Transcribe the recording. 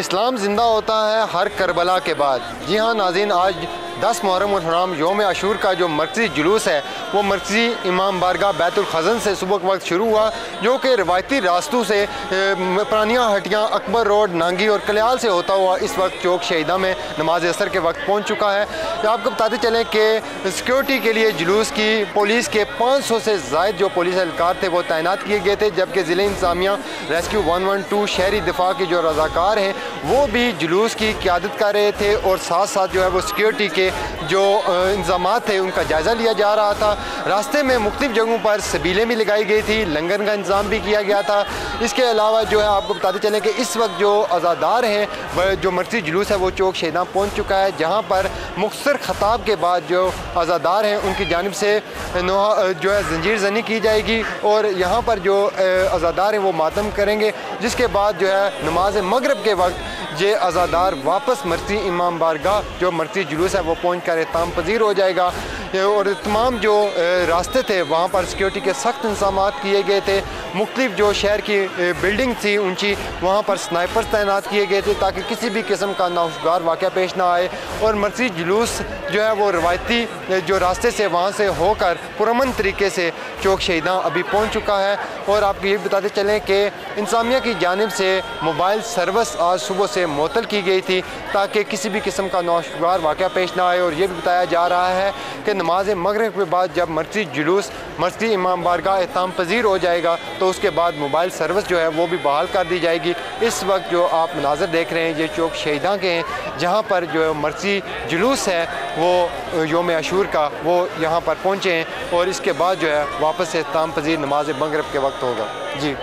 इस्लाम ज़िंदा होता है हर करबला के बाद। जी हाँ नाज़रीन, आज 10 मुहर्रम उल हराम यौम आशूर का जो मरकज़ी जुलूस है वो मरकज़ी इमाम बारगाह बैतुल खज़न से सुबह के वक्त शुरू हुआ, जो कि रवायती रास्तों से पुरानियाँ हटियाँ, अकबर रोड, नांगी और कल्याल से होता हुआ इस वक्त चौक शहीदा में नमाज असर के वक्त पहुँच चुका है। आपको बताते चलें कि सिक्योरिटी के लिए जुलूस की पुलिस के 500 से ज़ायद जो पुलिस एहलकार थे वो तैनात किए गए थे, जबकि ज़िले इंतज़ामिया रेस्क्यू 112 शहरी दिफा के जो रज़ाकार हैं वो भी जुलूस की क़यादत कर रहे थे और साथ साथ जो है वो सिक्योरिटी के जो इंतज़ामात थे उनका जायज़ा लिया जा रहा था। रास्ते में मुख्तलिफ़ जगहों पर सबीलें भी लगाई गई थी, लंगर का इंतज़ाम भी किया गया था। इसके अलावा जो है आपको बताते चलें कि इस वक्त जो अज़ादार हैं, जो मरकज़ी जुलूस है वो चौक शहीदा पहुँच चुका है, जहाँ पर मुख्तसर ख़ताब के बाद जो अज़ादार हैं उनकी जानिब से जो है जंजीर ज़नी की जाएगी और यहाँ पर जो अज़ादार हैं वो मातम करेंगे, जिसके बाद जो है नमाज मगरिब के वक्त ये अज़ादार वापस मरकज़ी इमाम बारगाह जो मरकज़ी जुलूस है वो पहुँच कर इत्ताम पजीर हो जाएगा। और तमाम जो रास्ते थे वहाँ पर सिक्योरिटी के सख्त इंतज़ाम किए गए थे। मुख्तलिफ जो शहर की बिल्डिंग थी ऊंची, वहाँ पर स्नाइपर्स तैनात किए गए थे ताकि किसी भी किस्म का नागवार वाक़या पेश ना आए। और मरकज़ी जुलूस जो है वो रवायती जो रास्ते से वहाँ से होकर पुरअमन तरीके से चौक शहीदा अभी पहुँच चुका है। और आपको ये बताते चलें कि इंतज़ामिया की जानिब से मोबाइल सर्विस आज सुबह से मुअत्तल की गई थी ताकि किसी भी किस्म का नागवार वाक़या पेश ना आए। और ये भी बताया जा रहा है कि नमाज मगरिब के बाद जब मरकज़ी जुलूस मरकज़ी इमाम बारगाह इत्ताम पजीर हो जाएगा तो उसके बाद मोबाइल सर्विस जो है वो भी बहाल कर दी जाएगी। इस वक्त जो आप मनाज़र देख रहे हैं ये चौक शहीदा के हैं, जहाँ पर जो मरकज़ी जुलूस है वो यौम आशूर का वो यहाँ पर पहुँचे हैं और इसके बाद जो है वापस से इत्ताम पजीर नमाज मगरिब के वक्त होगा। जी।